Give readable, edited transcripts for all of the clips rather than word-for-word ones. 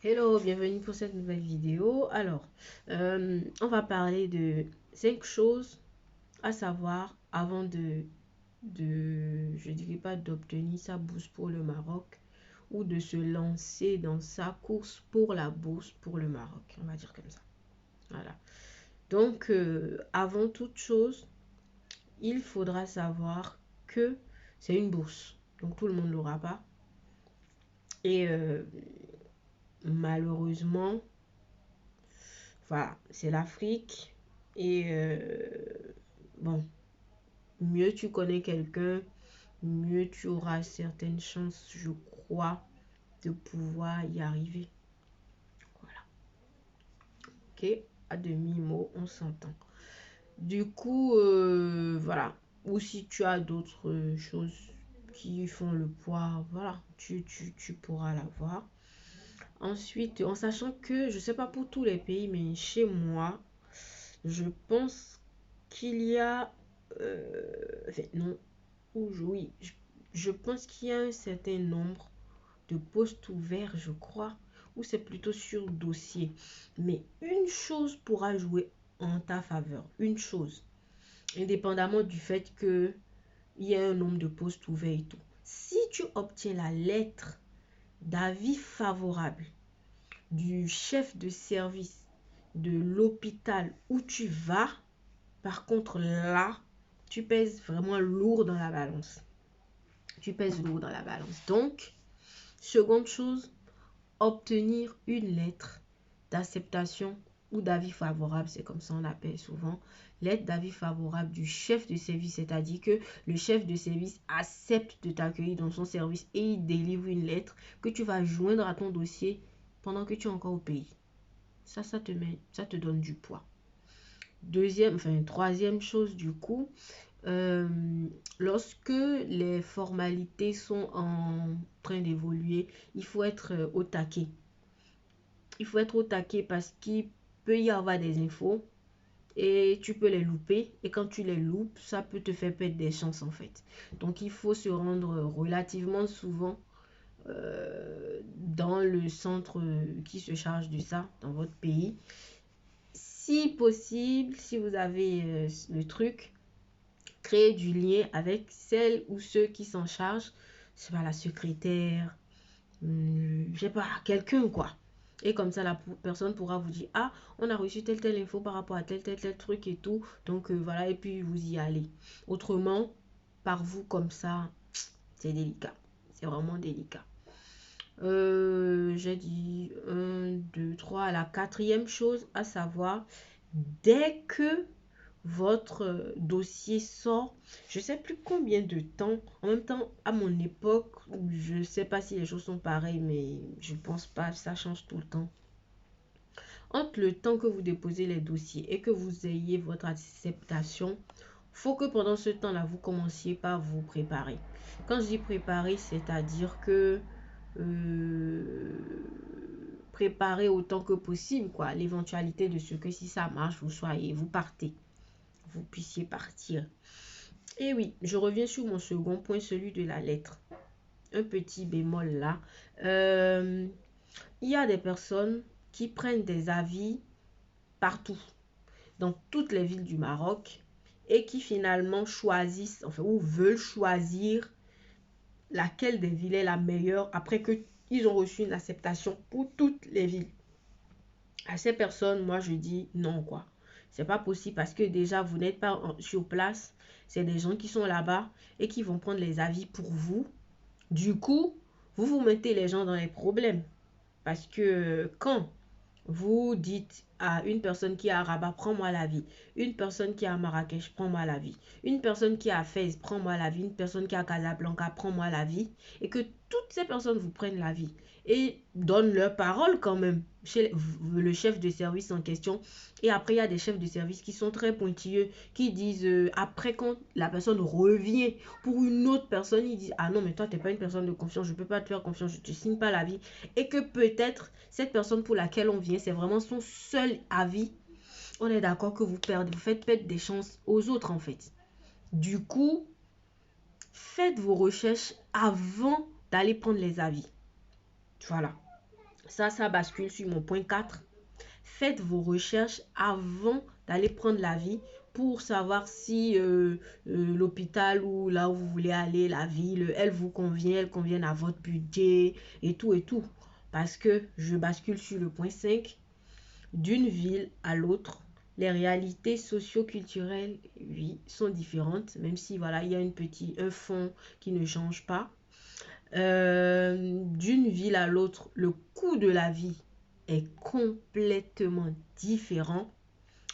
Hello, bienvenue pour cette nouvelle vidéo. Alors, on va parler de 5 choses à savoir avant je dirais pas d'obtenir sa bourse pour le Maroc ou de se lancer dans sa course pour la bourse pour le Maroc. On va dire comme ça. Voilà. Donc, avant toute chose, il faudra savoir que c'est une bourse. Donc, tout le monde ne l'aura pas. Et malheureusement, voilà, c'est l'Afrique. Et bon, mieux tu connais quelqu'un, mieux tu auras certaines chances, je crois, de pouvoir y arriver. Voilà. Ok, à demi-mot, on s'entend. Du coup, voilà. Ou si tu as d'autres choses qui font le poids, voilà, tu pourras l'avoir. Ensuite, en sachant que, je sais pas pour tous les pays, mais chez moi, je pense qu'il y a... enfin, non, oui, je pense qu'il y a un certain nombre de postes ouverts, je crois, ou c'est plutôt sur dossier. Mais une chose pourra jouer en ta faveur, une chose, indépendamment du fait que il y a un nombre de postes ouverts et tout. Si tu obtiens la lettre d'avis favorable du chef de service de l'hôpital où tu vas, par contre là, tu pèses vraiment lourd dans la balance. Tu pèses lourd dans la balance. Donc, seconde chose, obtenir une lettre d'acceptation ou d'avis favorable, c'est comme ça on l'appelle souvent, lettre d'avis favorable du chef de service, c'est-à-dire que le chef de service accepte de t'accueillir dans son service et il délivre une lettre que tu vas joindre à ton dossier pendant que tu es encore au pays. Ça te donne du poids. Troisième chose du coup, euh, lorsque les formalités sont en train d'évoluer, il faut être au taquet. Il faut être au taquet parce qu'il peut y avoir des infos et tu peux les louper. Et quand tu les loupes, ça peut te faire perdre des chances en fait. Donc il faut se rendre relativement souvent dans le centre qui se charge de ça dans votre pays. Si possible, si vous avez le truc, créer du lien avec celle ou ceux qui s'en chargent. C'est pas la secrétaire, je sais pas, quelqu'un quoi. Et comme ça, la personne pourra vous dire, ah, on a reçu telle info par rapport à tel truc et tout. Donc voilà, et puis vous y allez. Autrement, par vous comme ça, c'est délicat. C'est vraiment délicat. J'ai dit 1, 2, 3. La quatrième chose à savoir, dès que votre dossier sort, je sais plus combien de temps. En même temps, à mon époque, je sais pas si les choses sont pareilles, mais je pense pas, ça change tout le temps. Entre le temps que vous déposez les dossiers et que vous ayez votre acceptation, faut que pendant ce temps-là, vous commenciez par vous préparer. Quand je dis préparer, c'est-à-dire que préparer autant que possible, quoi, l'éventualité de ce que si ça marche, vous partez, vous puissiez partir. Et oui, je reviens sur mon second point, celui de la lettre. Un petit bémol là. Il y a des personnes qui prennent des avis partout, dans toutes les villes du Maroc, et qui finalement choisissent, enfin, ou veulent choisir laquelle des villes est la meilleure après qu'ils ont reçu une acceptation pour toutes les villes. À ces personnes, moi je dis non quoi. C'est pas possible parce que déjà vous n'êtes pas sur place. C'est des gens qui sont là-bas et qui vont prendre les avis pour vous. Du coup, vous mettez les gens dans les problèmes. Parce que quand vous dites à une personne qui est à Rabat, prends-moi la vie. Une personne qui est à Marrakech, prends-moi la vie. Une personne qui est à Fès, prends-moi la vie. Une personne qui est à Casablanca, prends-moi la vie. Et que toutes ces personnes vous prennent la vie et donnent leur parole quand même chez le chef de service en question. Et après, il y a des chefs de service qui sont très pointilleux, qui disent, après quand la personne revient pour une autre personne, ils disent, ah non, mais toi, tu n'es pas une personne de confiance, je ne peux pas te faire confiance, je ne te signe pas la vie. Et que peut-être, cette personne pour laquelle on vient, c'est vraiment son seul avis. On est d'accord que vous faites perdre des chances aux autres, en fait. Du coup, faites vos recherches avant d'aller prendre les avis. Voilà. Ça bascule sur mon point 4. Faites vos recherches avant d'aller prendre l'avis pour savoir si l'hôpital ou là où vous voulez aller, la ville, elle vous convient, elle convient à votre budget et tout et tout. Parce que je bascule sur le point 5. D'une ville à l'autre, les réalités socio-culturelles, oui, sont différentes, même si voilà, il y a un fond qui ne change pas. D'une ville à l'autre, le coût de la vie est complètement différent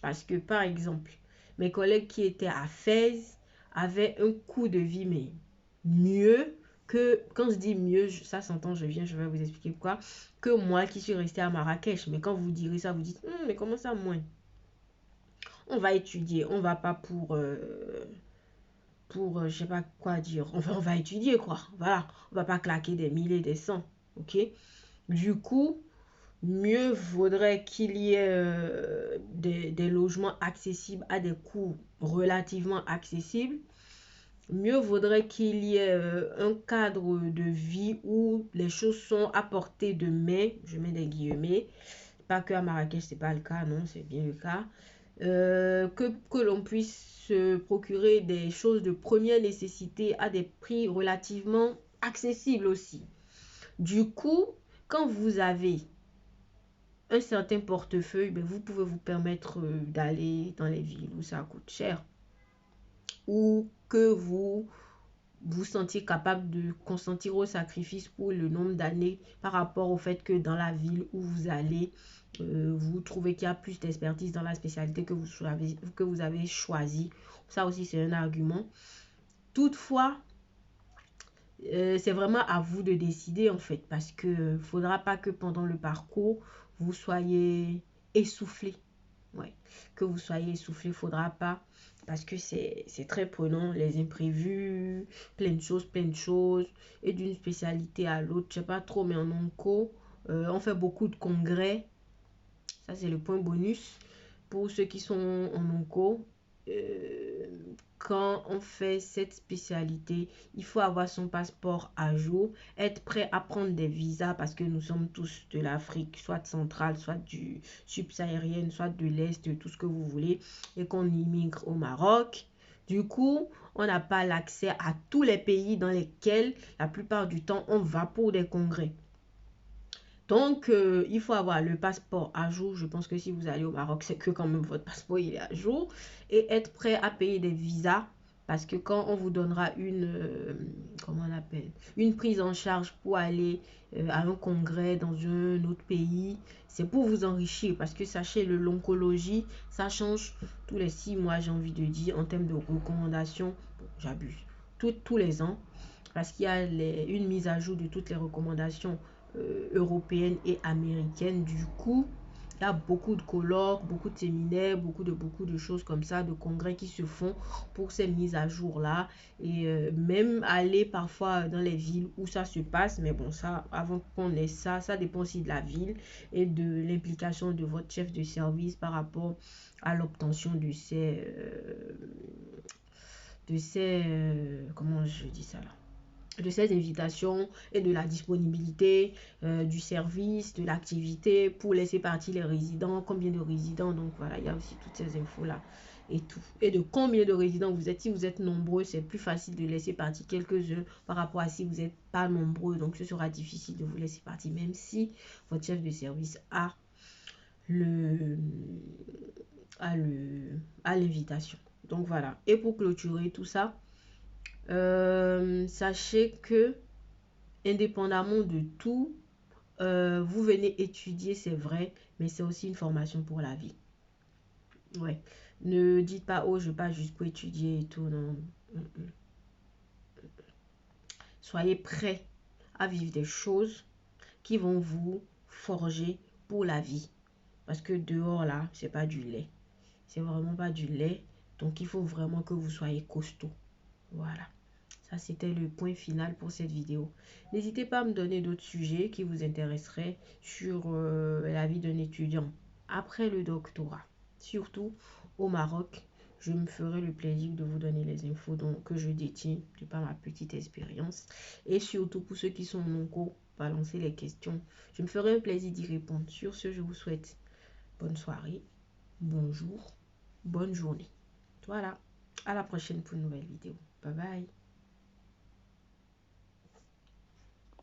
parce que, par exemple, mes collègues qui étaient à Fès avaient un coût de vie, mais mieux que, quand je dis mieux, ça s'entend, je vais vous expliquer pourquoi, que moi qui suis restée à Marrakech. Mais quand vous direz ça, vous dites, mais comment ça, moins? On va étudier, on va pas je sais pas quoi dire, on va étudier quoi, voilà, on va pas claquer des milliers, des cents, ok. Du coup, mieux vaudrait qu'il y ait des logements accessibles à des coûts relativement accessibles. Mieux vaudrait qu'il y ait un cadre de vie où les choses sont à portée de main, je mets des guillemets, pas que à Marrakech c'est pas le cas, non, c'est bien le cas. Que l'on puisse se procurer des choses de première nécessité à des prix relativement accessibles aussi. Du coup, quand vous avez un certain portefeuille, ben vous pouvez vous permettre d'aller dans les villes où ça coûte cher ou que vous sentiez capable de consentir au sacrifice pour le nombre d'années par rapport au fait que dans la ville où vous allez, vous trouvez qu'il y a plus d'expertise dans la spécialité que vous avez choisi. Ça aussi, c'est un argument. Toutefois, c'est vraiment à vous de décider en fait, parce que ne faudra pas que pendant le parcours, vous soyez essoufflé. Ouais, que vous soyez essoufflé, faudra pas, parce que c'est très prenant, les imprévus, plein de choses, et d'une spécialité à l'autre, je sais pas trop, mais en onco, on fait beaucoup de congrès, ça c'est le point bonus, pour ceux qui sont en onco. Euh, Quand on fait cette spécialité, il faut avoir son passeport à jour, être prêt à prendre des visas parce que nous sommes tous de l'Afrique, soit centrale, soit du subsaharienne, soit de l'Est, tout ce que vous voulez, et qu'on immigre au Maroc. Du coup, on n'a pas l'accès à tous les pays dans lesquels, la plupart du temps, on va pour des congrès. Donc, il faut avoir le passeport à jour. Je pense que si vous allez au Maroc, c'est que quand même votre passeport il est à jour. Et être prêt à payer des visas. Parce que quand on vous donnera comment on appelle, une prise en charge pour aller à un congrès dans un autre pays, c'est pour vous enrichir. Parce que sachez, l'oncologie, ça change tous les 6 mois, j'ai envie de dire, en termes de recommandations. Bon, j'abuse. Tous les ans. Parce qu'il y a une mise à jour de toutes les recommandations européenne et américaine. Du coup, il y a beaucoup de colloques, beaucoup de séminaires, beaucoup de choses comme ça, de congrès qui se font pour ces mises à jour là, et même aller parfois dans les villes où ça se passe. Mais bon, ça, avant qu'on ait ça, ça dépend aussi de la ville et de l'implication de votre chef de service par rapport à l'obtention comment je dis ça là, de ces invitations et de la disponibilité du service, de l'activité pour laisser partir les résidents, combien de résidents. Donc voilà, il y a aussi toutes ces infos là et tout. Et de combien de résidents vous êtes. Si vous êtes nombreux, c'est plus facile de laisser partir quelques-uns par rapport à si vous n'êtes pas nombreux. Donc ce sera difficile de vous laisser partir, même si votre chef de service a le à l'invitation. Donc voilà. Et pour clôturer tout ça, sachez que indépendamment de tout, vous venez étudier, c'est vrai, mais c'est aussi une formation pour la vie. Ouais. Ne dites pas, oh, je vais pas juste pour étudier et tout, non. Soyez prêts à vivre des choses qui vont vous forger pour la vie. Parce que dehors, là, c'est pas du lait. C'est vraiment pas du lait. Donc, il faut vraiment que vous soyez costaud. Voilà. Ça, c'était le point final pour cette vidéo. N'hésitez pas à me donner d'autres sujets qui vous intéresseraient sur la vie d'un étudiant après le doctorat. Surtout au Maroc, je me ferai le plaisir de vous donner les infos que je détiens de par ma petite expérience. Et surtout pour ceux qui sont en onco, balancer les questions. Je me ferai un plaisir d'y répondre. Sur ce, je vous souhaite bonne soirée, bonjour, bonne journée. Voilà, à la prochaine pour une nouvelle vidéo. Bye bye.